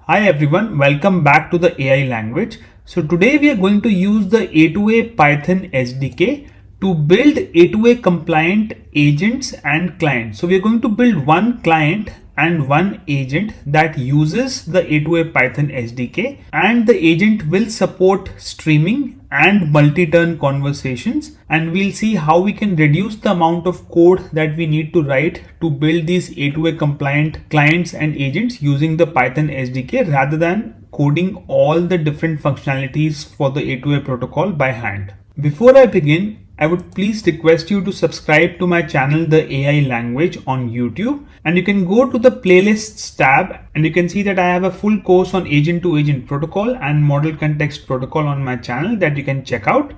Hi everyone, welcome back to the AI language. So today we are going to use the A2A Python SDK to build A2A compliant agents and clients. So we are going to build one client and one agent that uses the A2A Python SDK, and the agent will support streaming and multi-turn conversations, and we'll see how we can reduce the amount of code that we need to write to build these A2A compliant clients and agents using the Python SDK rather than coding all the different functionalities for the A2A protocol by hand. Before I begin, I would please request you to subscribe to my channel, The AI Language, on YouTube, and you can go to the playlists tab and you can see that I have a full course on agent to agent protocol and model context protocol on my channel that you can check out.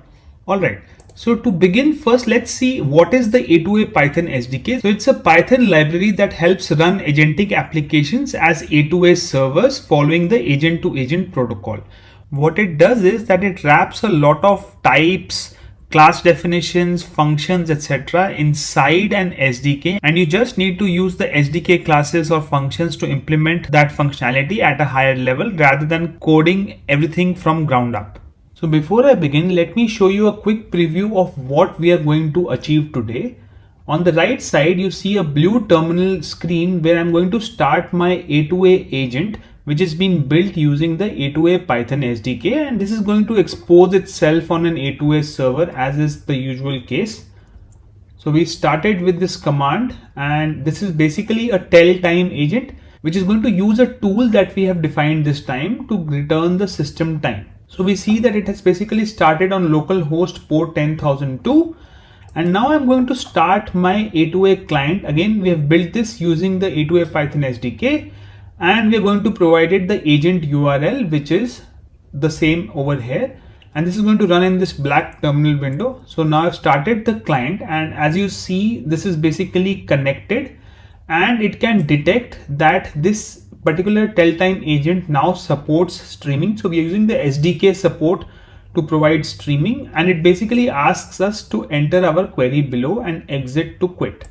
Alright, so to begin, first let's see what is the A2A Python SDK. So it's a Python library that helps run agentic applications as A2A servers following the agent to agent protocol. What it does is that it wraps a lot of types, class definitions, functions, etc. inside an SDK, and you just need to use the SDK classes or functions to implement that functionality at a higher level rather than coding everything from ground up. So before I begin, let me show you a quick preview of what we are going to achieve today. On the right side, you see a blue terminal screen where I'm going to start my A2A agent, which is being built using the A2A Python SDK, and this is going to expose itself on an A2A server as is the usual case. So we started with this command, and this is basically a tell time agent which is going to use a tool that we have defined this time to return the system time. So we see that it has basically started on localhost port 10,002. And now I'm going to start my A2A client. Again, we have built this using the A2A Python SDK, and we are going to provide it the agent URL, which is the same over here. And this is going to run in this black terminal window. So now I've started the client, and as you see, this is basically connected, and it can detect that this particular tell time agent now supports streaming. So we are using the SDK support to provide streaming, and it basically asks us to enter our query below and exit to quit.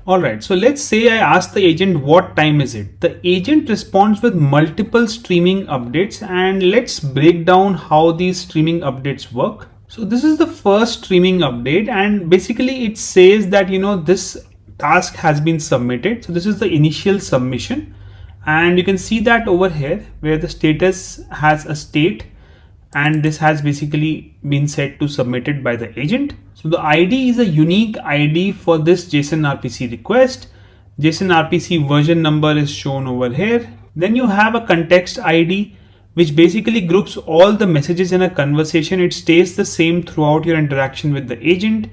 Alright, so let's say I ask the agent what time is it. The agent responds with multiple streaming updates, and let's break down how these streaming updates work. So this is the first streaming update, and basically it says that this task has been submitted. So this is the initial submission, and you can see that over here where the status has a state, and this has basically been set to submitted by the agent. So the ID is a unique ID for this JSON RPC request. JSON RPC version number is shown over here. Then you have a context ID, which basically groups all the messages in a conversation. It stays the same throughout your interaction with the agent.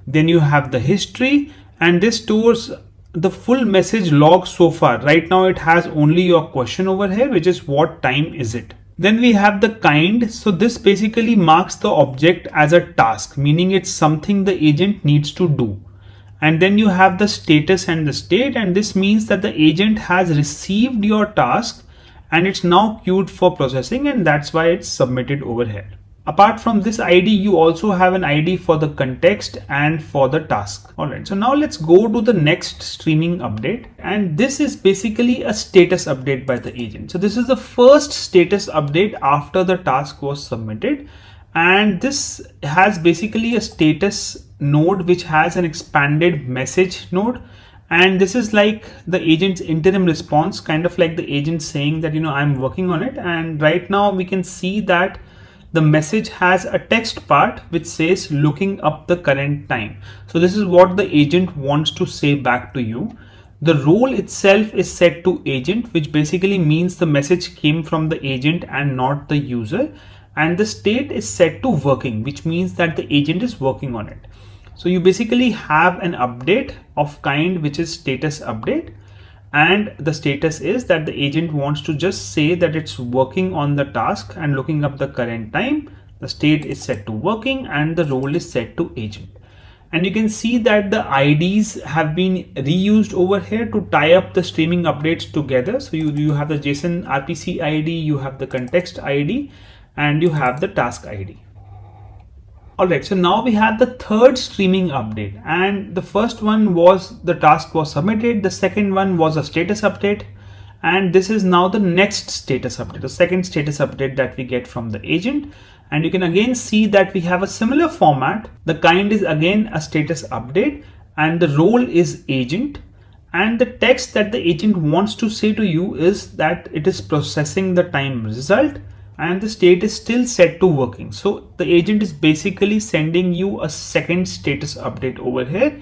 Then you have the history, and this stores the full message log so far. Right now it has only your question over here, which is what time is it. Then we have the kind. So this basically marks the object as a task, meaning it's something the agent needs to do. And then you have the status and the state, and this means that the agent has received your task and it's now queued for processing, and that's why it's submitted over here. Apart from this ID, you also have an ID for the context and for the task. Alright, so now let's go to the next streaming update, and this is basically a status update by the agent. So this is the first status update after the task was submitted, and this has basically a status node which has an expanded message node, and this is like the agent's interim response, kind of like the agent saying that I'm working on it. And right now we can see that the message has a text part which says looking up the current time. So this is what the agent wants to say back to you. The role itself is set to agent, which basically means the message came from the agent and not the user. And the state is set to working, which means that the agent is working on it. So you basically have an update of kind which is status update. And the status is that the agent wants to just say that it's working on the task and looking up the current time. The state is set to working and the role is set to agent. And you can see that the IDs have been reused over here to tie up the streaming updates together. So you have the JSON RPC ID, you have the context ID, and you have the task ID. Alright, so now we have the third streaming update, and the first one was the task was submitted, the second one was a status update, And this is now the next status update, the second status update that we get from the agent. And you can again see that we have a similar format. The kind is again a status update and the role is agent. And the text that the agent wants to say to you is that it is processing the time result and the state is still set to working. So the agent is basically sending you a second status update over here.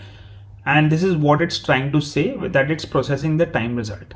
And this is what it's trying to say, that it's processing the time result.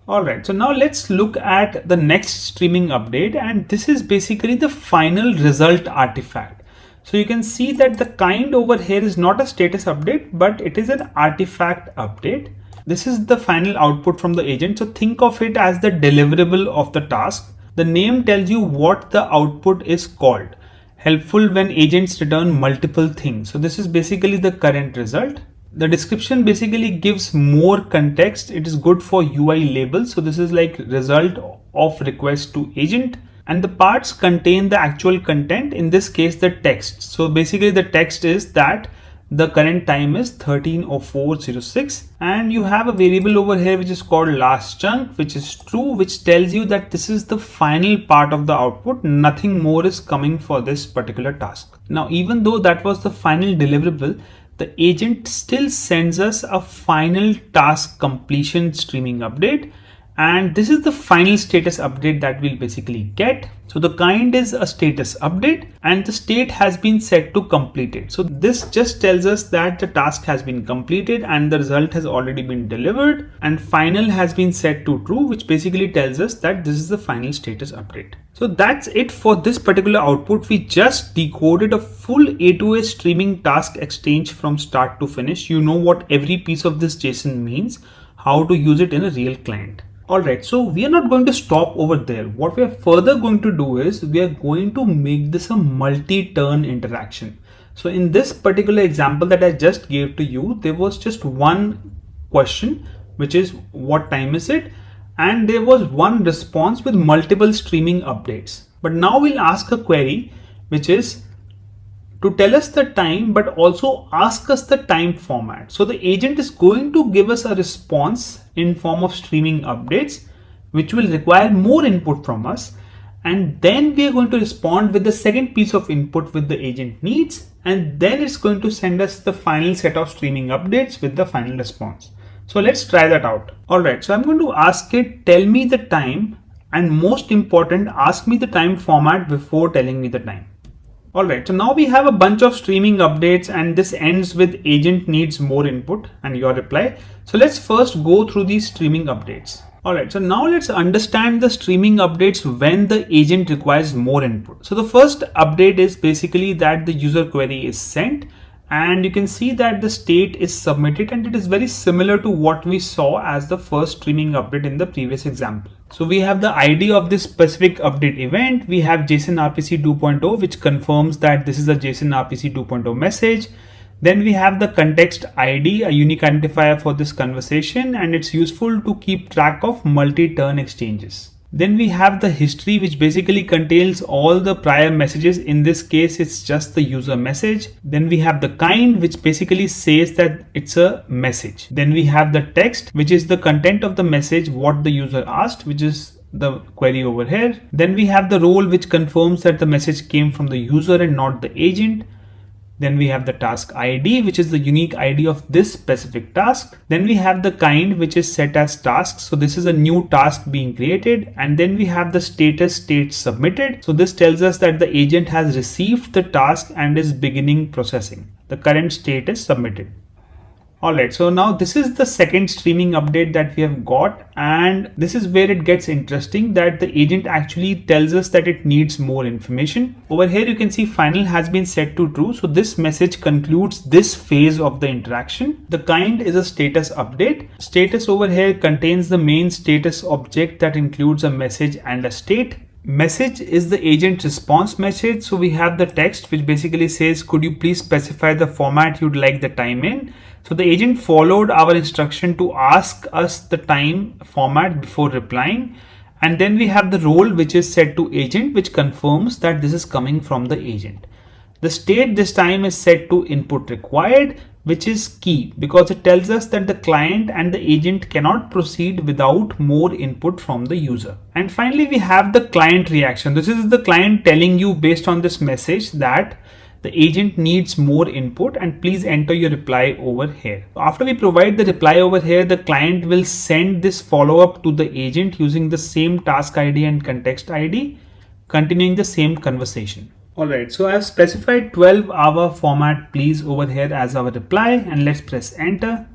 Alright, so now let's look at the next streaming update, and this is basically the final result artifact. So you can see that the kind over here is not a status update, but it is an artifact update. This is the final output from the agent. So think of it as the deliverable of the task. The name tells you what the output is called. Helpful when agents return multiple things. So this is basically the current result. The description basically gives more context. It is good for UI labels. So this is like result of request to agent, and the parts contain the actual content, in this case the text. So basically the text is that the current time is 13:04:06, and you have a variable over here which is called last chunk, which is true, which tells you that this is the final part of the output. Nothing more is coming for this particular task. Now, even though that was the final deliverable, the agent still sends us a final task completion streaming update, and this is the final status update that we'll basically get. So the kind is a status update and the state has been set to completed. So this just tells us that the task has been completed and the result has already been delivered, and final has been set to true, which basically tells us that this is the final status update. So that's it for this particular output. We just decoded a full A2A streaming task exchange from start to finish. You know what every piece of this JSON means, how to use it in a real client. Alright, so we are not going to stop over there. What we are further going to do is we are going to make this a multi-turn interaction. So in this particular example that I just gave to you, there was just one question, which is what time is it? And there was one response with multiple streaming updates. But now we'll ask a query, which is to tell us the time, but also ask us the time format. So the agent is going to give us a response in form of streaming updates, which will require more input from us. And then we are going to respond with the second piece of input which the agent needs. And then it's going to send us the final set of streaming updates with the final response. So let's try that out. Alright, so I'm going to ask it, tell me the time, and most important, ask me the time format before telling me the time. Alright, so now we have a bunch of streaming updates, and this ends with agent needs more input and your reply. So let's first go through these streaming updates. Alright, so now let's understand the streaming updates when the agent requires more input. So the first update is basically that the user query is sent, and you can see that the state is submitted, and it is very similar to what we saw as the first streaming update in the previous example. So we have the ID of this specific update event. We have JSON RPC 2.0, which confirms that this is a JSON RPC 2.0 message. Then we have the context ID, a unique identifier for this conversation, and it's useful to keep track of multi-turn exchanges. Then we have the history, which basically contains all the prior messages. In this case, it's just the user message. Then we have the kind, which basically says that it's a message. Then we have the text, which is the content of the message, what the user asked, which is the query over here. Then we have the role, which confirms that the message came from the user and not the agent. Then we have the task ID, which is the unique ID of this specific task. Then we have the kind, which is set as tasks. So this is a new task being created. And then we have the status state submitted. So this tells us that the agent has received the task and is beginning processing. The current state is submitted. Alright, so now this is the second streaming update that we have got, and this is where it gets interesting, that the agent actually tells us that it needs more information. Over here you can see final has been set to true, so this message concludes this phase of the interaction. The kind is a status update. Status over here contains the main status object that includes a message and a state. Message is the agent response message, so we have the text which basically says, could you please specify the format you'd like the time in. So the agent followed our instruction to ask us the time format before replying. And then we have the role, which is set to agent, which confirms that this is coming from the agent. The state this time is set to input required, which is key because it tells us that the client and the agent cannot proceed without more input from the user. And finally, we have the client reaction. This is the client telling you based on this message that the agent needs more input and please enter your reply over here. After we provide the reply over here, the client will send this follow-up to the agent using the same task ID and context ID, continuing the same conversation. Alright, so I have specified 12-hour format please over here as our reply, and let's press enter.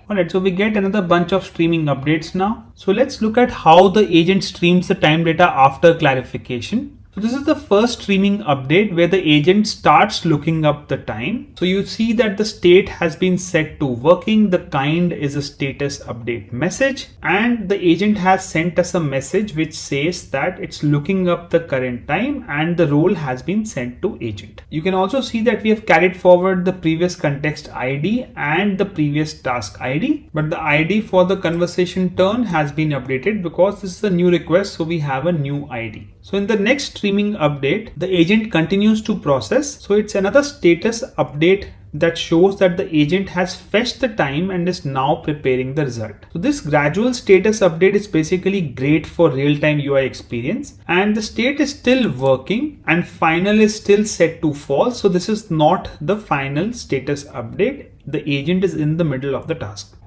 Alright, so we get another bunch of streaming updates now. So let's look at how the agent streams the time data after clarification. So this is the first streaming update where the agent starts looking up the time. So you see that the state has been set to working. The kind is a status update message, and the agent has sent us a message which says that it's looking up the current time and the role has been sent to agent. You can also see that we have carried forward the previous context ID and the previous task ID, but the ID for the conversation turn has been updated because this is a new request, so we have a new ID. So in the next streaming update, the agent continues to process. So it's another status update that shows that the agent has fetched the time and is now preparing the result. So this gradual status update is basically great for real-time UI experience, and the state is still working and final is still set to false. So this is not the final status update. The agent is in the middle of the task.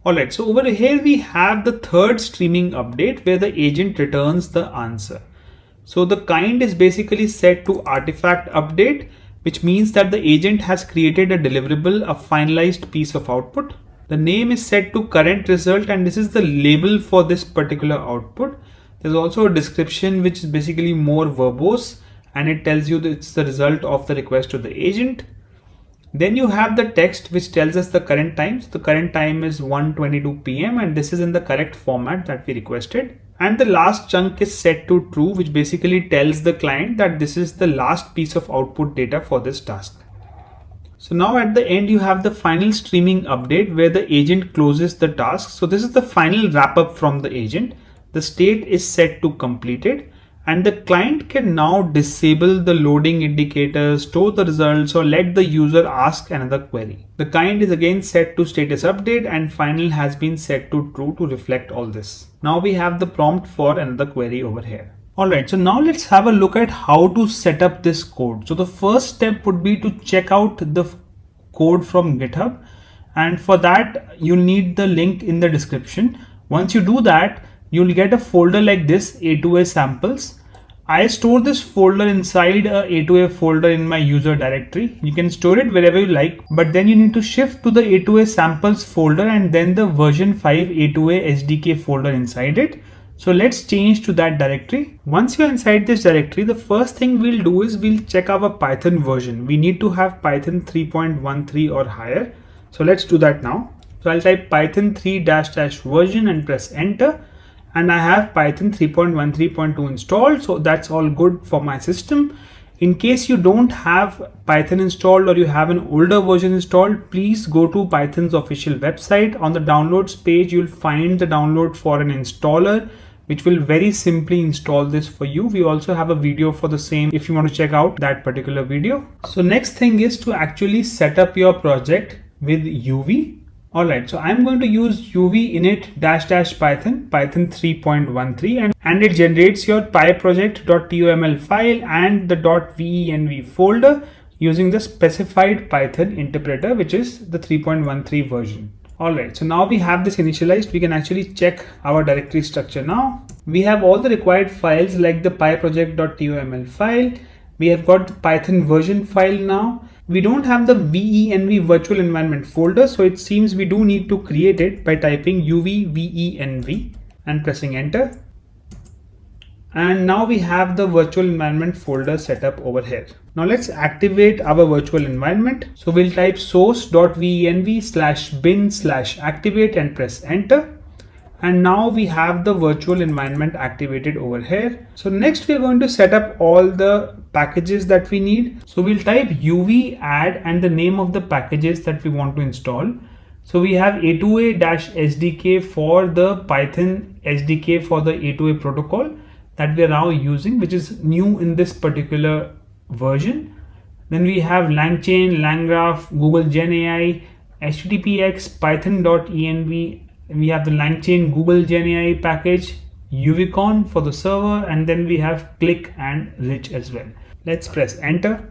Alright, so over here we have the third streaming update where the agent returns the answer. So the kind is basically set to artifact update, which means that the agent has created a deliverable, a finalized piece of output. The name is set to current result, and this is the label for this particular output. There's also a description which is basically more verbose, and it tells you that it's the result of the request to the agent. Then you have the text which tells us the current time. So the current time is 1:22 p.m. and this is in the correct format that we requested. And the last chunk is set to true, which basically tells the client that this is the last piece of output data for this task. So now at the end you have the final streaming update where the agent closes the task. So this is the final wrap up from the agent. The state is set to completed, and the client can now disable the loading indicators, store the results, or let the user ask another query. The kind is again set to status update, and final has been set to true to reflect all this. Now we have the prompt for another query over here. Alright, so now let's have a look at how to set up this code. So the first step would be to check out the code from GitHub, and for that you'll need the link in the description. Once you do that, you'll get a folder like this, A2A samples. I store this folder inside a A2A folder in my user directory. You can store it wherever you like, but then you need to shift to the A2A samples folder and then the version 5 A2A SDK folder inside it. So let's change to that directory. Once you're inside this directory, the first thing we'll do is we'll check our Python version. We need to have Python 3.13 or higher. So let's do that now. So I'll type Python 3 version and press enter. And I have Python 3.13.2 installed, so that's all good for my system. In case you don't have Python installed or you have an older version installed, please go to Python's official website. On the downloads page, you'll find the download for an installer, which will very simply install this for you. We also have a video for the same if you want to check out that particular video. So next thing is to actually set up your project with UV. Alright, so I'm going to use UV init --python 3.13 and it generates your pyproject.toml file and the .venv folder using the specified Python interpreter, which is the 3.13 version. Alright, so now we have this initialized. We can actually check our directory structure now. We have all the required files like the pyproject.toml file. We have got the Python version file now. We don't have the venv virtual environment folder, so it seems we do need to create it by typing uv venv and pressing enter. And now we have the virtual environment folder set up over here. Now let's activate our virtual environment. So we'll type source.venv/bin/activate and press enter. And now we have the virtual environment activated over here. So next we are going to set up all the packages that we need. So we'll type uv add and the name of the packages that we want to install. So we have A2A-SDK for the Python SDK for the A2A protocol. that we are now using, which is new in this particular version. Then we have LangChain, LangGraph, Google Gen AI, HTTPX, Python.env. We have the LangChain Google Gen AI package, UVCon for the server, and then we have Click and Rich as well. Let's press enter.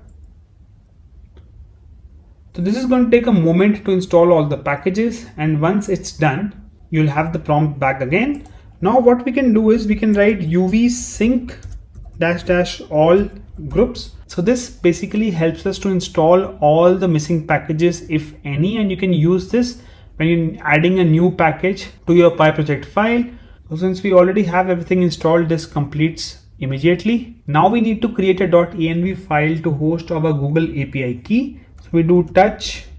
So this is going to take a moment to install all the packages, and once it's done, you'll have the prompt back again. Now what we can do is we can write uv sync -- all groups. So this basically helps us to install all the missing packages, if any, and you can use this when you're adding a new package to your PyProject file. So since we already have everything installed, this completes immediately. Now we need to create a .env file to host our Google API key. So we do touch.env,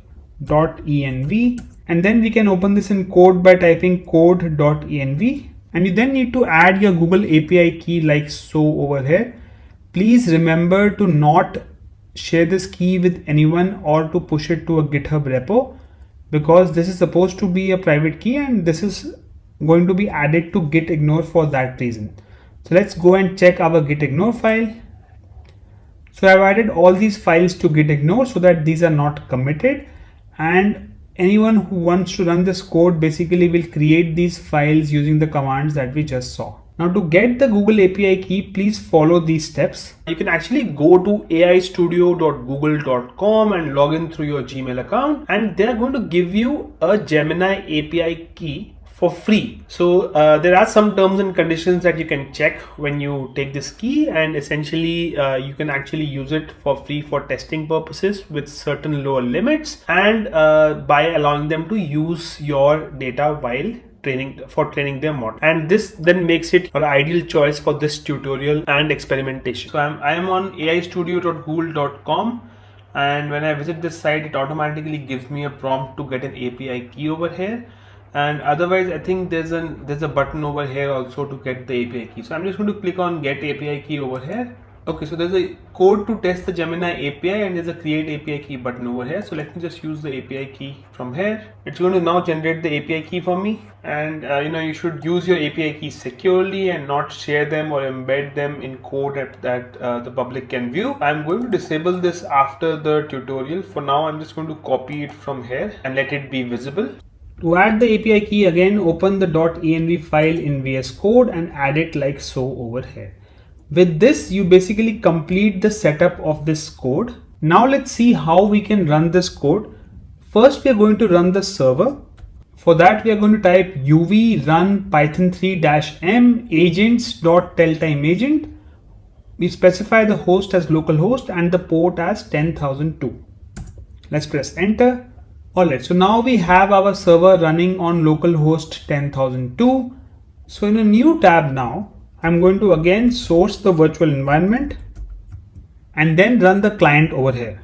and then we can open this in code by typing code.env, and you then need to add your Google API key like so over here. Please remember to not share this key with anyone or to push it to a GitHub repo, because this is supposed to be a private key and this is going to be added to gitignore for that reason. So let's go and check our gitignore file. So I've added all these files to gitignore so that these are not committed, and anyone who wants to run this code basically will create these files using the commands that we just saw. Now to get the Google API key, please follow these steps. You can actually go to aistudio.google.com and log in through your Gmail account, and they're going to give you a Gemini API key for free. So there are some terms and conditions that you can check when you take this key, and essentially you can actually use it for free for testing purposes with certain lower limits, and by allowing them to use your data while training their model. And this then makes it an ideal choice for this tutorial and experimentation. So I am on aistudio.google.com, and when I visit this site, it automatically gives me a prompt to get an API key over here. And otherwise, I think there's a button over here also to get the API key. So I'm just going to click on get API key over here. Okay, so there's a code to test the Gemini API, and there's a create API key button over here. So let me just use the API key from here. It's going to now generate the API key for me, and you should use your API keys securely and not share them or embed them in code that the public can view. I'm going to disable this after the tutorial. For now, I'm just going to copy it from here and let it be visible. To add the API key, again open the .env file in VS Code and add it like so over here. With this, you basically complete the setup of this code. Now let's see how we can run this code. First, we are going to run the server. For that, we are going to type uv run python 3-m agents.telltime agent. We specify the host as localhost and the port as 10,002. Let's press enter. Alright, so now we have our server running on localhost 10,002. So in a new tab now, I'm going to again source the virtual environment and then run the client over here.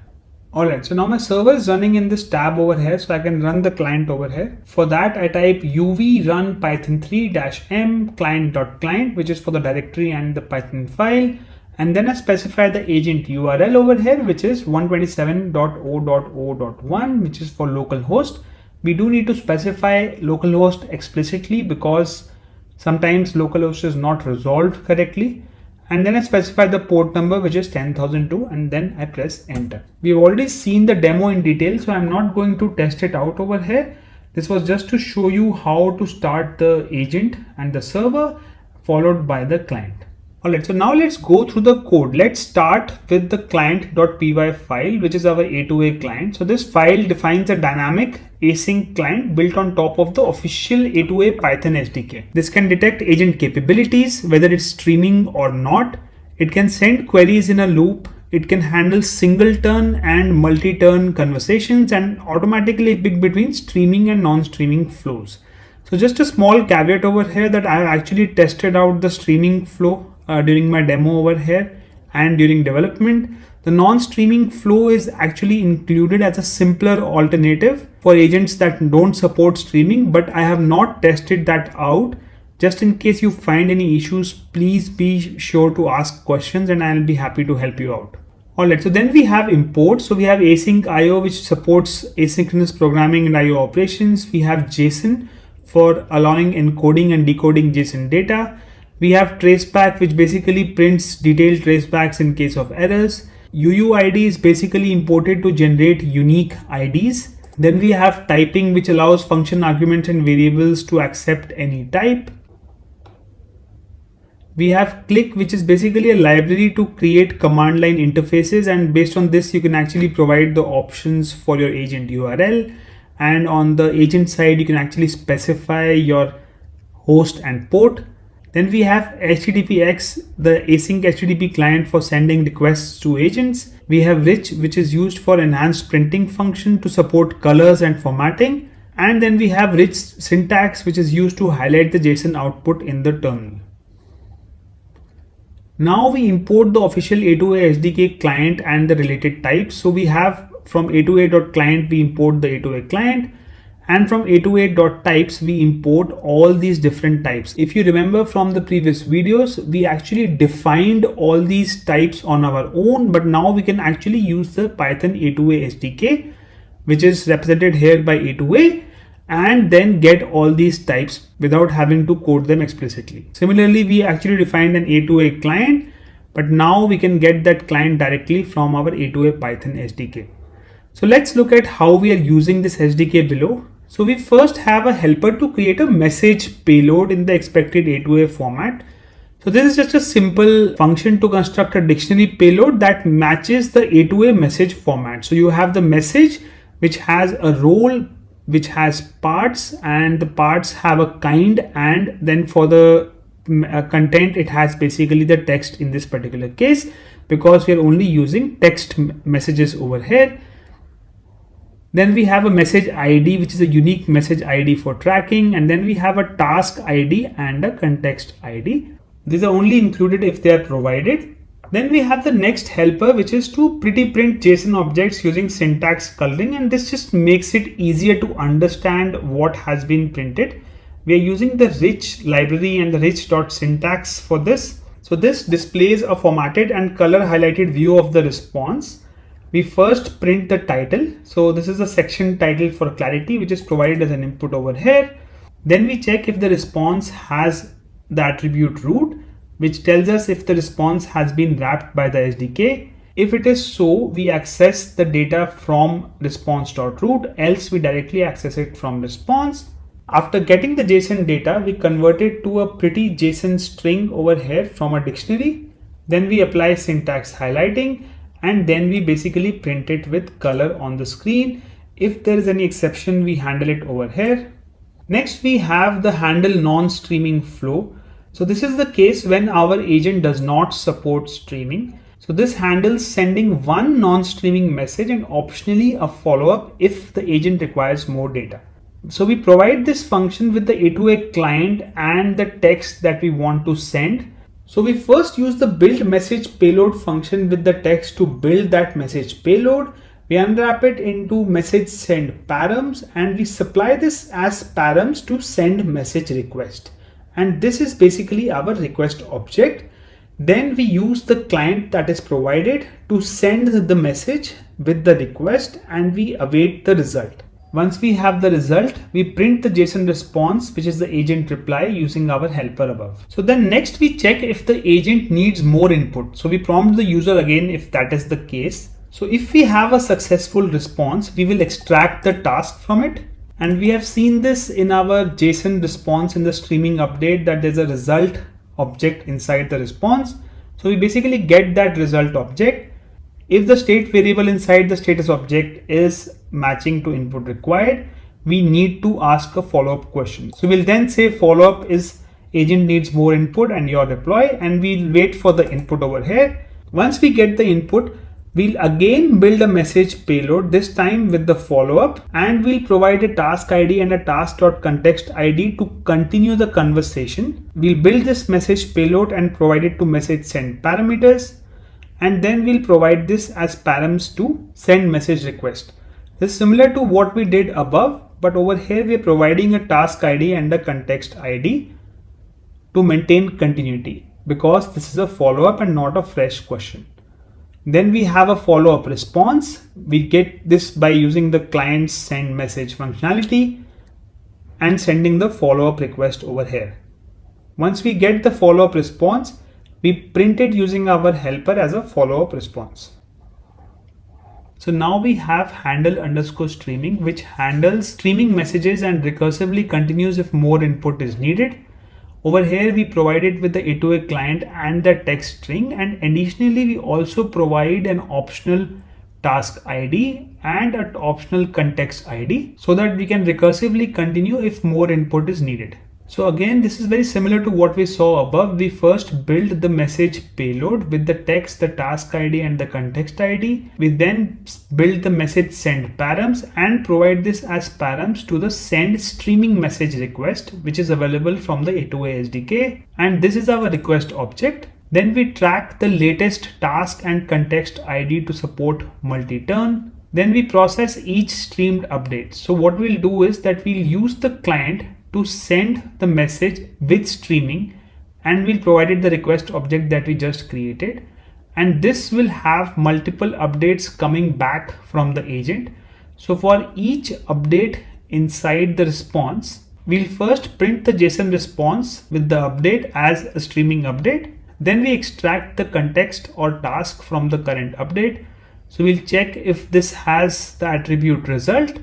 Alright, so now my server is running in this tab over here, so I can run the client over here. For that, I type uv run python 3-m client.client, which is for the directory and the Python file. And then I specify the agent URL over here, which is 127.0.0.1, which is for localhost. We do need to specify localhost explicitly because sometimes localhost is not resolved correctly. And then I specify the port number, which is 10,002, and then I press enter. We've already seen the demo in detail, so I'm not going to test it out over here. This was just to show you how to start the agent and the server, followed by the client. Alright, so now let's go through the code. Let's start with the client.py file, which is our A2A client. So this file defines a dynamic async client built on top of the official A2A Python SDK. This can detect agent capabilities, whether it's streaming or not. It can send queries in a loop. It can handle single turn and multi-turn conversations and automatically pick between streaming and non-streaming flows. So just a small caveat over here that I've actually tested out the streaming flow during my demo over here and during development. The non-streaming flow is actually included as a simpler alternative for agents that don't support streaming, but I have not tested that out. Just in case you find any issues, please be sure to ask questions and I'll be happy to help you out. Alright, so then we have imports. So we have async IO, which supports asynchronous programming and IO operations. We have JSON for allowing encoding and decoding JSON data. We have traceback, which basically prints detailed tracebacks in case of errors. UUID is basically imported to generate unique IDs. Then we have typing, which allows function arguments and variables to accept any type. We have click, which is basically a library to create command line interfaces, and based on this you can actually provide the options for your agent URL, and on the agent side you can actually specify your host and port. Then we have HTTPX, the async HTTP client for sending requests to agents. We have rich, which is used for enhanced printing function to support colors and formatting. And then we have rich syntax, which is used to highlight the JSON output in the terminal. Now we import the official A2A SDK client and the related types. So we have from A2A.client, we import the A2A client, and from A2A.types, we import all these different types. If you remember from the previous videos, we actually defined all these types on our own, but now we can actually use the Python A2A SDK, which is represented here by A2A, and then get all these types without having to code them explicitly. Similarly, we actually defined an A2A client, but now we can get that client directly from our A2A Python SDK. So let's look at how we are using this SDK below. So we first have a helper to create a message payload in the expected A2A format. So this is just a simple function to construct a dictionary payload that matches the A2A message format. So you have the message, which has a role, which has parts, and the parts have a kind, and then for the content it has basically the text in this particular case, because we are only using text messages over here. Then we have a message ID, which is a unique message ID for tracking, and then we have a task ID and a context ID. These are only included if they are provided. Then we have the next helper, which is to pretty print JSON objects using syntax coloring, and this just makes it easier to understand what has been printed. We are using the rich library and the rich.syntax for this. So this displays a formatted and color highlighted view of the response. We first print the title. So this is the section title for clarity, which is provided as an input over here. Then we check if the response has the attribute root, which tells us if the response has been wrapped by the SDK. If it is so, we access the data from response.root, else we directly access it from response. After getting the JSON data, we convert it to a pretty JSON string over here from a dictionary. Then we apply syntax highlighting, and then we basically print it with color on the screen. If there is any exception, we handle it over here. Next, we have the handle non-streaming flow. So this is the case when our agent does not support streaming. So this handles sending one non-streaming message and optionally a follow-up if the agent requires more data. So we provide this function with the A2A client and the text that we want to send. So we first use the build message payload function with the text to build that message payload. We unwrap it into message send params, and we supply this as params to send message request. And this is basically our request object. Then we use the client that is provided to send the message with the request, and we await the result. Once we have the result, we print the JSON response, which is the agent reply, using our helper above. So then next we check if the agent needs more input. So we prompt the user again if that is the case. So if we have a successful response, we will extract the task from it. And we have seen this in our JSON response in the streaming update, that there's a result object inside the response. So we basically get that result object. If the state variable inside the status object is matching to input required, we need to ask a follow-up question. So we'll then say follow-up is agent needs more input and your deploy, and we'll wait for the input over here. Once we get the input, we'll again build a message payload, this time with the follow-up, and we'll provide a task ID and a task.context ID to continue the conversation. We'll build this message payload and provide it to message send parameters. And then we'll provide this as params to send message request. This is similar to what we did above, but over here we're providing a task ID and a context ID to maintain continuity, because this is a follow-up and not a fresh question. Then we have a follow-up response. We get this by using the client send message functionality and sending the follow-up request over here. Once we get the follow-up response, we print it using our helper as a follow-up response. So now we have handle_streaming, which handles streaming messages and recursively continues if more input is needed. Over here, we provide it with the A2A client and the text string, and additionally, we also provide an optional task ID and an optional context ID so that we can recursively continue if more input is needed. So again, this is very similar to what we saw above. We first build the message payload with the text, the task ID and the context ID. We then build the message send params and provide this as params to the send streaming message request, which is available from the A2A SDK. And this is our request object. Then we track the latest task and context ID to support multi-turn. Then we process each streamed update. So what we'll do is that we'll use the client to send the message with streaming, and we'll provide it the request object that we just created. And this will have multiple updates coming back from the agent. So for each update inside the response, we'll first print the JSON response with the update as a streaming update. Then we extract the context or task from the current update. So we'll check if this has the attribute result.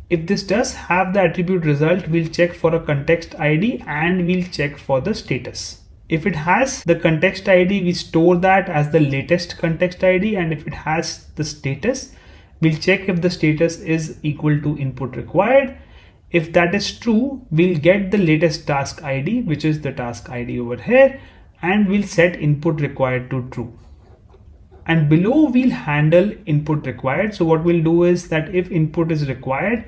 If this does have the attribute result, we'll check for a context ID and we'll check for the status. If it has the context ID, we store that as the latest context ID, and if it has the status, we'll check if the status is equal to input required. If that is true, we'll get the latest task ID, which is the task ID over here, and we'll set input required to true. And below we'll handle input required. So what we'll do is that if input is required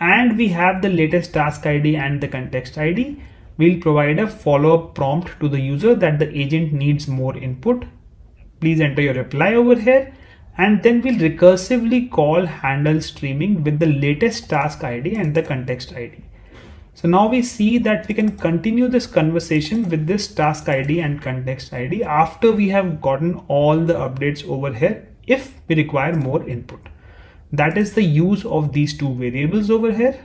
and we have the latest task ID and the context ID, we'll provide a follow-up prompt to the user that the agent needs more input. Please enter your reply over here. And then we'll recursively call handle streaming with the latest task ID and the context ID. So now we see that we can continue this conversation with this task ID and context ID after we have gotten all the updates over here if we require more input. That is the use of these two variables over here.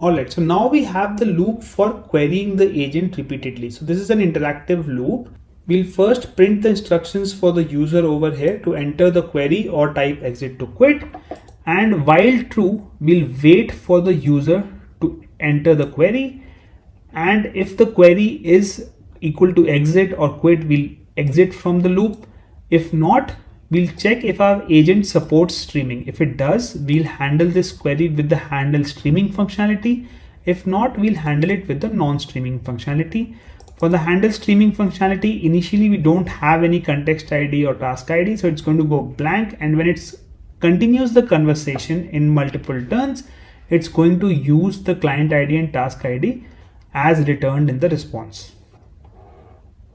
Alright, so now we have the loop for querying the agent repeatedly. So this is an interactive loop. We'll first print the instructions for the user over here to enter the query or type exit to quit. And while true, we'll wait for the user to enter the query. And if the query is equal to exit or quit, we'll exit from the loop. If not, we'll check if our agent supports streaming. If it does, we'll handle this query with the handle streaming functionality. If not, we'll handle it with the non-streaming functionality. For the handle streaming functionality, initially we don't have any context ID or task ID, so it's going to go blank. And when it's continues the conversation in multiple turns, it's going to use the client ID and task ID as returned in the response.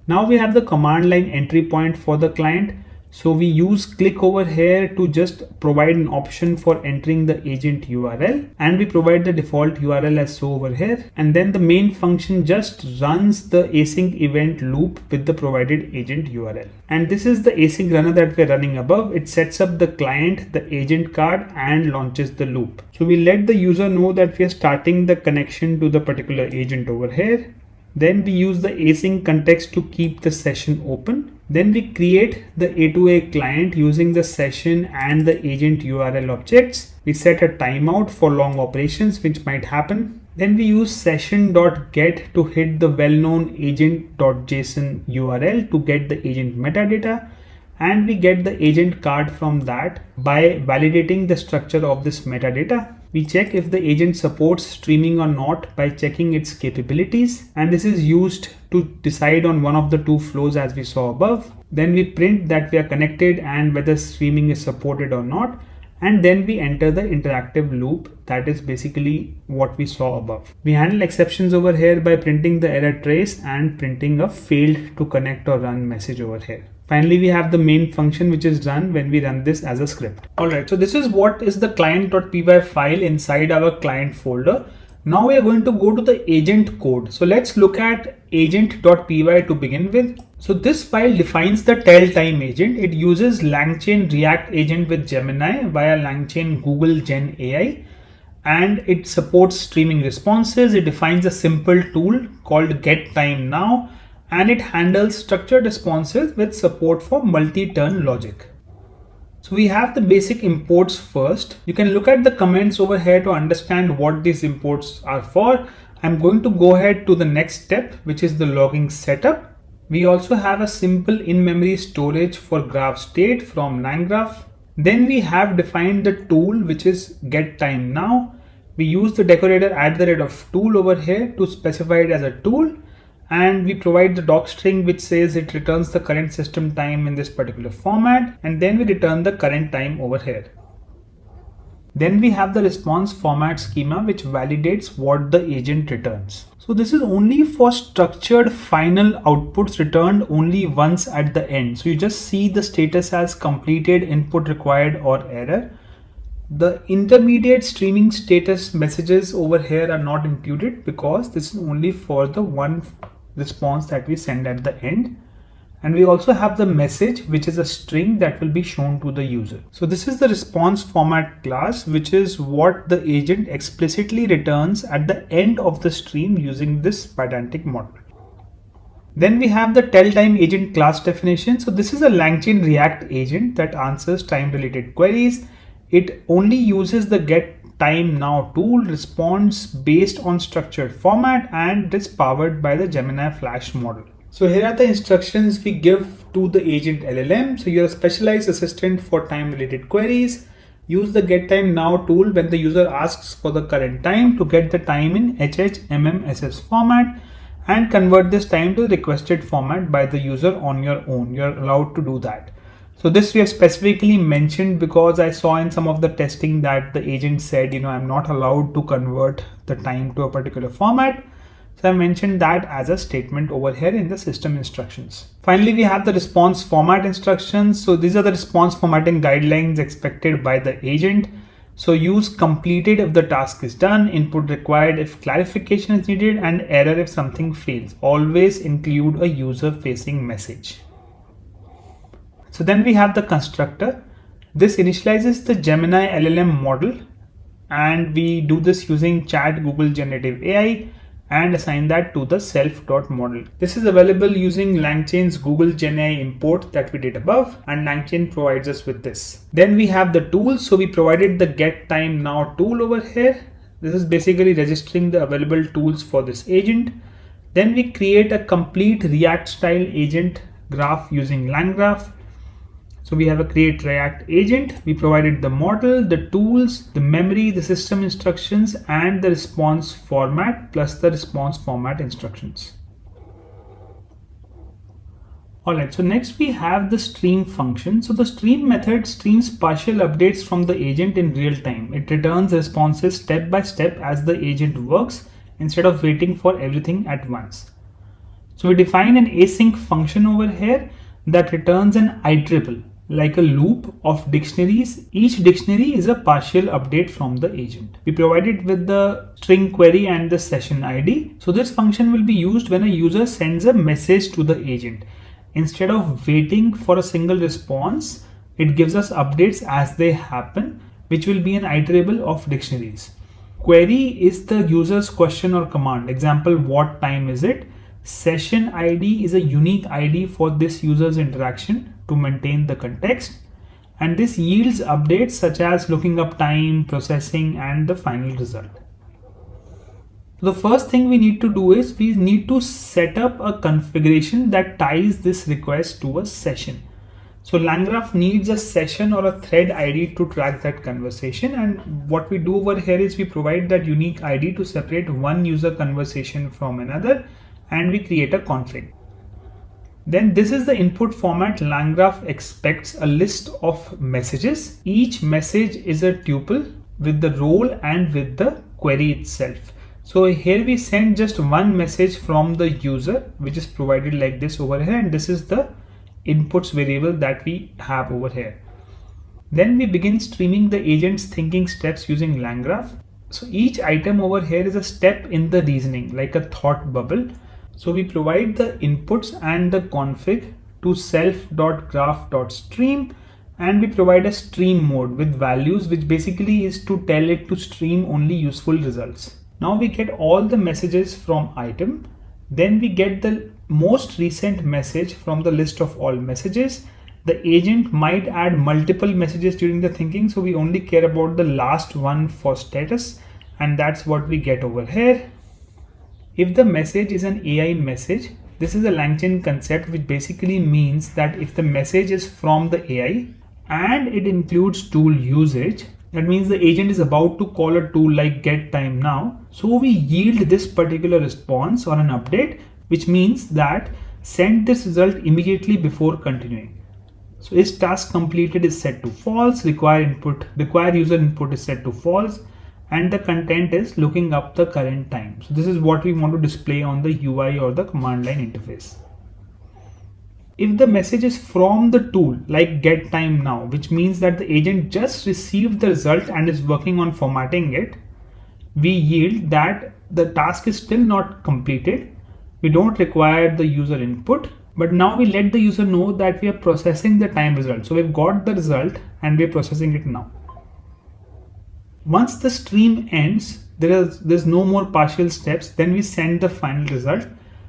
Now we have the command line entry point for the client. So we use click over here to just provide an option for entering the agent URL, and we provide the default URL as so over here. And then the main function just runs the async event loop with the provided agent URL. And this is the async runner that we're running above. It sets up the client, the agent card, and launches the loop. So we let the user know that we are starting the connection to the particular agent over here. Then we use the async context to keep the session open. Then we create the A2A client using the session and the agent URL objects. We set a timeout for long operations which might happen. Then we use session.get to hit the well-known agent.json URL to get the agent metadata. And we get the agent card from that by validating the structure of this metadata. We check if the agent supports streaming or not by checking its capabilities, and this is used to decide on one of the two flows as we saw above. Then we print that we are connected and whether streaming is supported or not, and then we enter the interactive loop. That is basically what we saw above. We handle exceptions over here by printing the error trace and printing a failed to connect or run message over here. Finally, we have the main function which is run when we run this as a script. Alright, so this is what is the client.py file inside our client folder. Now we are going to go to the agent code. So let's look at agent.py to begin with. So this file defines the tell time agent. It uses LangChain React agent with Gemini via LangChain Google Gen AI. and it supports streaming responses. It defines a simple tool called getTimeNow, and it handles structured responses with support for multi-turn logic. So we have the basic imports first. You can look at the comments over here to understand what these imports are for. I'm going to go ahead to the next step, which is the logging setup. We also have a simple in-memory storage for graph state from LangGraph. Then we have defined the tool, which is getTimeNow. We use the decorator @tool over here to specify it as a tool, and we provide the docstring which says it returns the current system time in this particular format, and then we return the current time over here. Then we have the response format schema which validates what the agent returns. So this is only for structured final outputs returned only once at the end. So you just see the status as completed, input required, or error. The intermediate streaming status messages over here are not included because this is only for the one response that we send at the end. And we also have the message, which is a string that will be shown to the user. So this is the response format class, which is what the agent explicitly returns at the end of the stream using this pedantic model. Then we have the tell time agent class definition. So this is a LangChain React agent that answers time related queries. It only uses the getTimeNow tool, responds based on structured format, and is powered by the Gemini Flash model. So here are the instructions we give to the agent LLM. So you're a specialized assistant for time related queries. Use the getTimeNow tool when the user asks for the current time to get the time in HHMMSS format and convert this time to the requested format by the user on your own. You're allowed to do that. So this we have specifically mentioned because I saw in some of the testing that the agent said, I'm not allowed to convert the time to a particular format. So I mentioned that as a statement over here in the system instructions. Finally, we have the response format instructions. So these are the response formatting guidelines expected by the agent. So use completed if the task is done, input required if clarification is needed, and error if something fails. Always include a user facing message. So then we have the constructor. This initializes the Gemini LLM model, and we do this using chat Google generative AI and assign that to the self.model. This is available using LangChain's Google Gen AI import that we did above, and LangChain provides us with this. Then we have the tools. So we provided the getTimeNow tool over here. This is basically registering the available tools for this agent. Then we create a complete React style agent graph using LangGraph. So we have a create React agent. We provided the model, the tools, the memory, the system instructions, and the response format plus the response format instructions. Alright, so next we have the stream function. So the stream method streams partial updates from the agent in real time. It returns responses step by step as the agent works instead of waiting for everything at once. So we define an async function over here that returns an iterable, like a loop of dictionaries. Each dictionary is a partial update from the agent. We provide it with the string query and the session ID. So this function will be used when a user sends a message to the agent. Instead of waiting for a single response, it gives us updates as they happen, which will be an iterable of dictionaries. Query is the user's question or command. Example, what time is it? Session ID is a unique ID for this user's interaction to maintain the context, and this yields updates such as looking up time, processing, and the final result. The first thing we need to do is we need to set up a configuration that ties this request to a session. So LangGraph needs a session or a thread ID to track that conversation, and what we do over here is we provide that unique ID to separate one user conversation from another, and we create a config. Then this is the input format. LangGraph expects a list of messages. Each message is a tuple with the role and with the query itself. So here we send just one message from the user, which is provided like this over here, and this is the inputs variable that we have over here. Then we begin streaming the agent's thinking steps using LangGraph. So each item over here is a step in the reasoning, like a thought bubble. So we provide the inputs and the config to self.graph.stream, And we provide a stream mode with values, which basically is to tell it to stream only useful results. Now we get all the messages from item. Then we get the most recent message from the list of all messages. The agent might add multiple messages during the thinking, so we only care about the last one for status, and that's what we get over here. If the message is an AI message, this is a LangChain concept, which basically means that if the message is from the AI and it includes tool usage, that means the agent is about to call a tool like get time now. So we yield this particular response or an update, which means that send this result immediately before continuing. So is task completed is set to false, require user input is set to false, and the content is looking up the current time. So this is what we want to display on the UI or the command line interface. If the message is from the tool like get time now, which means that the agent just received the result and is working on formatting it, we yield that the task is still not completed. We don't require the user input, but now we let the user know that we are processing the time result. So we've got the result and we're processing it now. Once the stream ends, there's no more partial steps, then we send the final result.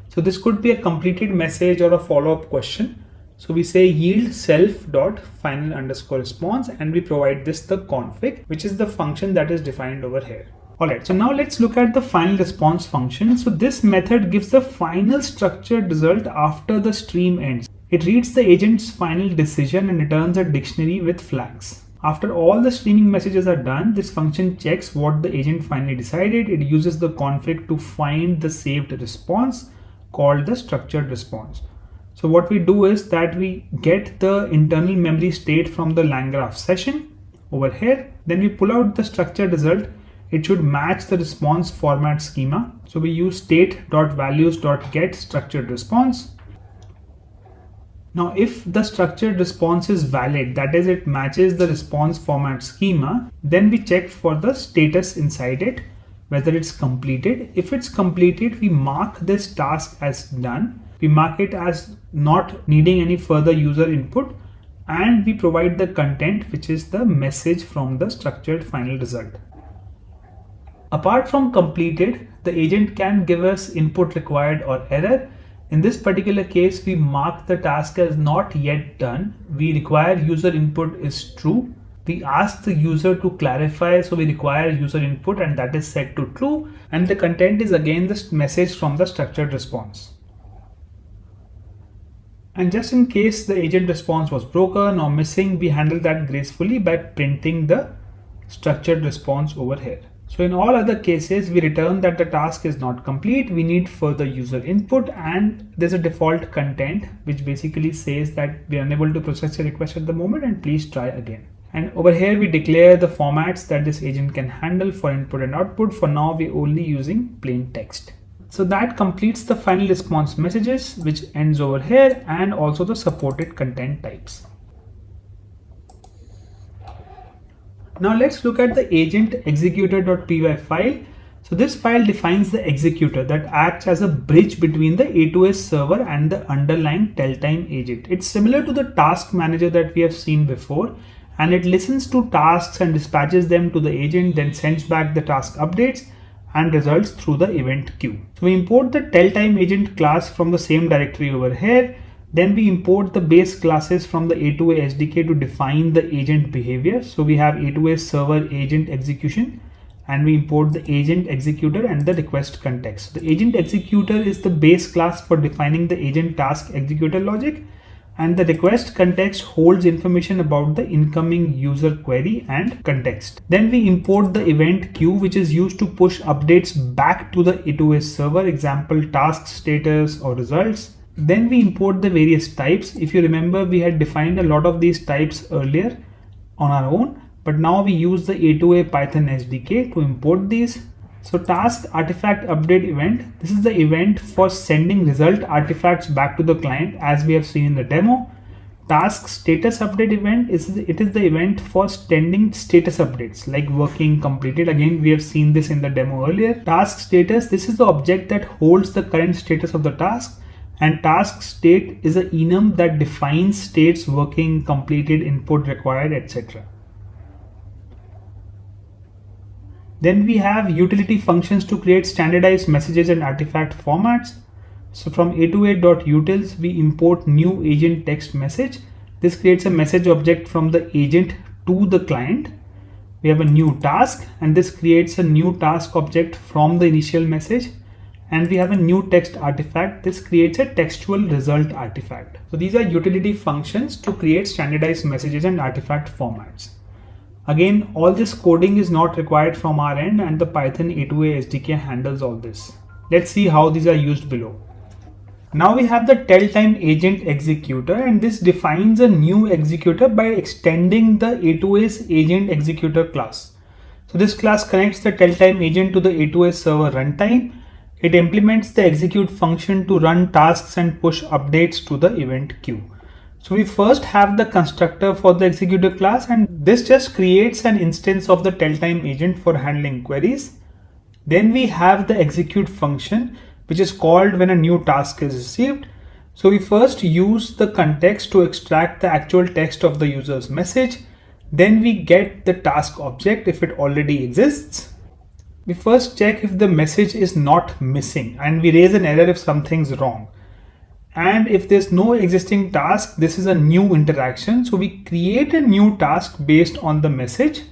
So this could be a completed message or a follow-up question. So we say yield self.final_response, and we provide this the config, which is the function that is defined over here. Alright, so now let's look at the final response function. So this method gives the final structured result after the stream ends. It reads the agent's final decision and returns a dictionary with flags. After all the streaming messages are done, this function checks what the agent finally decided. It uses the config to find the saved response called the structured response. So what we do is that we get the internal memory state from the LangGraph session over here. Then we pull out the structured result. It should match the response format schema. So we use state.values.get structured response. Now, if the structured response is valid, that is, it matches the response format schema, then we check for the status inside it, whether it's completed. If it's completed, we mark this task as done. We mark it as not needing any further user input, and we provide the content, which is the message from the structured final result. Apart from completed, the agent can give us input required or error. In this particular case, we mark the task as not yet done. We require user input is true. We ask the user to clarify, so we require user input, and that is set to true. And the content is again the message from the structured response. And just in case the agent response was broken or missing, we handle that gracefully by printing the structured response over here. So in all other cases, we return that the task is not complete. We need further user input, and there's a default content which basically says that we are unable to process your request at the moment and please try again. And over here we declare the formats that this agent can handle for input and output. For now, we're only using plain text. So that completes the final response messages, which ends over here, and also the supported content types. Now let's look at the AgentExecutor.py file. So this file defines the executor that acts as a bridge between the A2A server and the underlying tell-time agent. It's similar to the task manager that we have seen before, and it listens to tasks and dispatches them to the agent, then sends back the task updates and results through the event queue. So we import the tell-time agent class from the same directory over here. Then we import the base classes from the A2A SDK to define the agent behavior. So we have A2A server agent execution, and we import the agent executor and the request context. The agent executor is the base class for defining the agent task executor logic, and the request context holds information about the incoming user query and context. Then we import the event queue, which is used to push updates back to the A2A server, example task status or results. Then we import the various types. If you remember, we had defined a lot of these types earlier on our own, but now we use the A2A Python SDK to import these. So task artifact update event, this is the event for sending result artifacts back to the client, as we have seen in the demo. Task status update event is the event for sending status updates like working, completed. Again, we have seen this in the demo earlier. Task status, this is the object that holds the current status of the task. and task state is an enum that defines states working, completed, input required, etc. Then we have utility functions to create standardized messages and artifact formats. So from A2A.utils, we import new agent text message. This creates a message object from the agent to the client. We have a new task, and this creates a new task object from the initial message. And we have a new text artifact. This creates a textual result artifact. So these are utility functions to create standardized messages and artifact formats. Again, all this coding is not required from our end, and the Python A2A SDK handles all this. Let's see how these are used below. Now we have the tell-time agent executor, and this defines a new executor by extending the A2A's agent executor class. So this class connects the tell-time agent to the A2A server runtime. It implements the execute function to run tasks and push updates to the event queue. So we first have the constructor for the executor class, and this just creates an instance of the tell-time agent for handling queries. Then we have the execute function, which is called when a new task is received. So we first use the context to extract the actual text of the user's message. Then we get the task object if it already exists. We first check if the message is not missing, and we raise an error if something's wrong. And if there's no existing task, this is a new interaction. So we create a new task based on the message.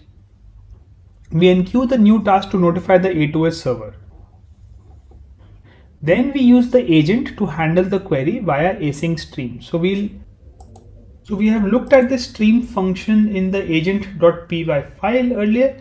We enqueue the new task to notify the A2A server. Then we use the agent to handle the query via async stream. So we have looked at the stream function in the agent.py file earlier,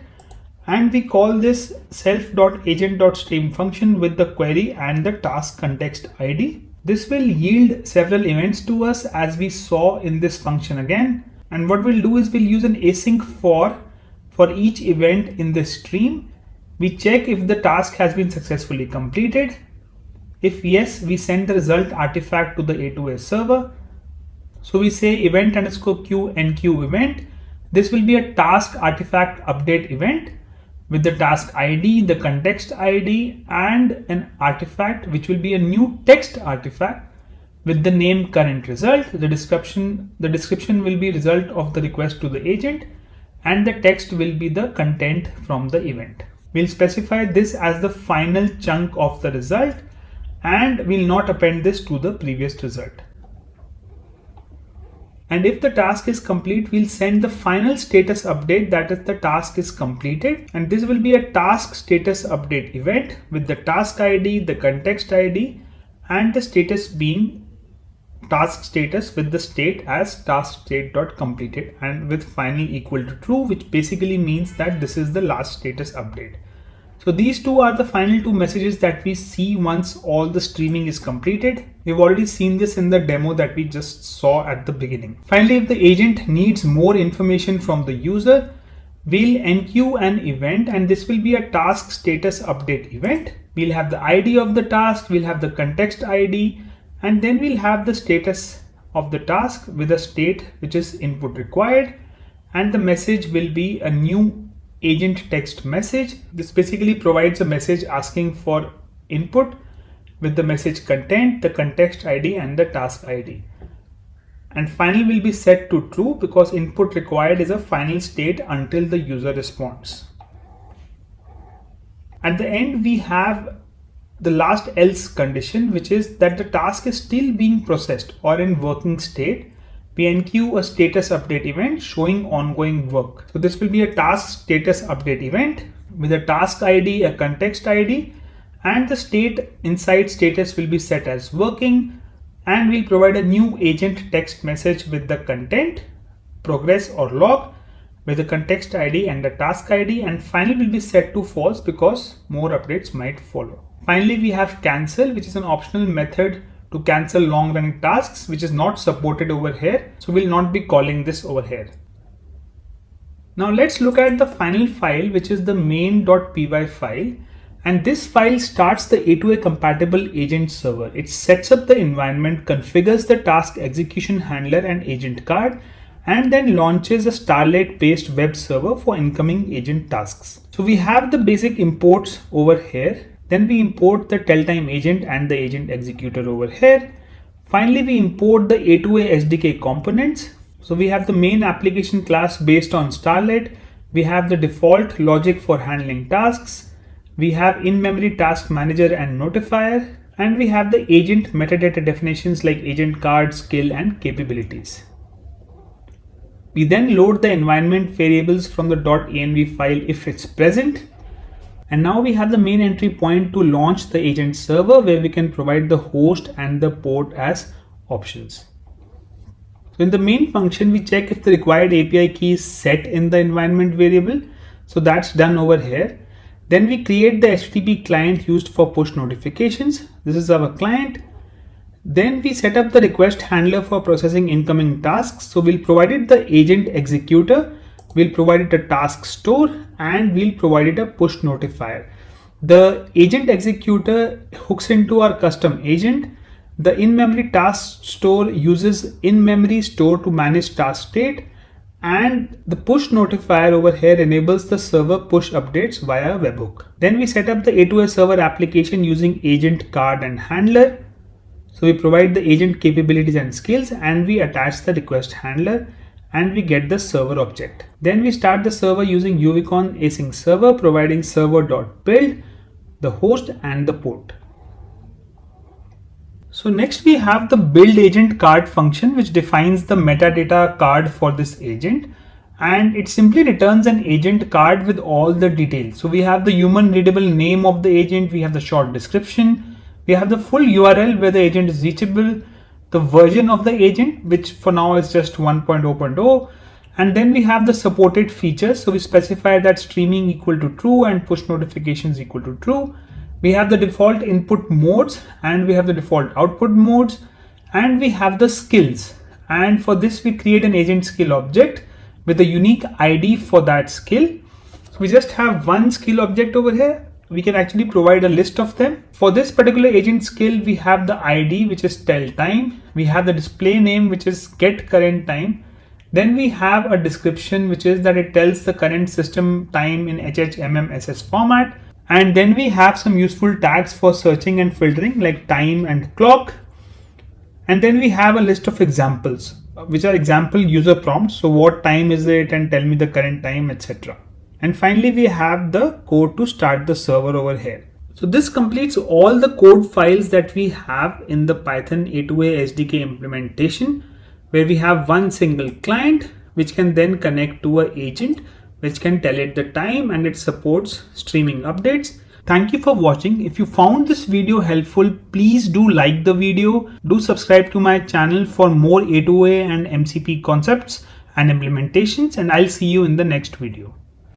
and we call this self.agent.stream function with the query and the task context ID. This will yield several events to us as we saw in this function again. And what we'll do is we'll use an async for each event in the stream. We check if the task has been successfully completed. If yes, we send the result artifact to the A2A server. So we say event underscore queue enqueue event. This will be a task artifact update event with the task ID, the context ID, and an artifact which will be a new text artifact with the name current result. The description will be result of the request to the agent, and the text will be the content from the event. We'll specify this as the final chunk of the result, and we'll not append this to the previous result. And if the task is complete, we'll send the final status update, that is the task is completed. And this will be a task status update event with the task ID, the context ID, and the status being task status with the state as task state.completed and with final equal to true, which basically means that this is the last status update. So these two are the final two messages that we see once all the streaming is completed. We've already seen this in the demo that we just saw at the beginning. Finally, if the agent needs more information from the user, we'll enqueue an event, and this will be a task status update event. We'll have the ID of the task, we'll have the context ID, and then we'll have the status of the task with a state which is input required, and the message will be a new agent text message. This basically provides a message asking for input with the message content, the context ID, and the task ID. And final will be set to true because input required is a final state until the user responds. At the end, we have the last else condition, which is that the task is still being processed or in working state. We enqueue a status update event showing ongoing work. So this will be a task status update event with a task ID, a context ID, and the state inside status will be set as working, and we'll provide a new agent text message with the content, progress or log, with the context ID and the task ID, and final will be set to false because more updates might follow. Finally, we have cancel, which is an optional method to cancel long running tasks, which is not supported over here. So we'll not be calling this over here. Now let's look at the final file, which is the main.py file. And this file starts the A2A compatible agent server. It sets up the environment, configures the task execution handler and agent card, and then launches a Starlight based web server for incoming agent tasks. So we have the basic imports over here. Then we import the tell time agent and the agent executor over here. Finally, we import the A2A SDK components. So we have the main application class based on Starlet. We have the default logic for handling tasks. We have in-memory task manager and notifier. And we have the agent metadata definitions like agent card, skill, and capabilities. We then load the environment variables from the .env file if it's present. And now we have the main entry point to launch the agent server, where we can provide the host and the port as options. So in the main function, we check if the required API key is set in the environment variable. So that's done over here. Then we create the HTTP client used for push notifications. This is our client. Then we set up the request handler for processing incoming tasks. So we'll provide it the AgentExecutor. We'll provide it a task store, and we'll provide it a push notifier. The AgentExecutor hooks into our custom agent. The in-memory task store uses in-memory store to manage task state, and the push notifier over here enables the server push updates via webhook. Then we set up the A2A server application using agent card and handler. So we provide the agent capabilities and skills, and we attach the request handler, and we get the server object. Then we start the server using Uvicon async server, providing server.build, the host, and the port. So next we have the build agent card function, which defines the metadata card for this agent, and it simply returns an agent card with all the details. So we have the human readable name of the agent, we have the short description, we have the full URL where the agent is reachable, the version of the agent, which for now is just 1.0.0, and then we have the supported features. So we specify that streaming equal to true and push notifications equal to true. We have the default input modes, and we have the default output modes, and we have the skills. And for this, we create an agent skill object with a unique ID for that skill. So we just have one skill object over here. We can actually provide a list of them. For this particular agent skill, we have the ID, which is tell time. We have the display name, which is get current time. Then we have a description, which is that it tells the current system time in HHMMSS format. And then we have some useful tags for searching and filtering like time and clock. And then we have a list of examples, which are example user prompts. So what time is it, and tell me the current time, etc. And finally, we have the code to start the server over here. So this completes all the code files that we have in the Python A2A SDK implementation, where we have one single client, which can then connect to an agent, which can tell it the time, and it supports streaming updates. Thank you for watching. If you found this video helpful, please do like the video. Do subscribe to my channel for more A2A and MCP concepts and implementations, and I'll see you in the next video.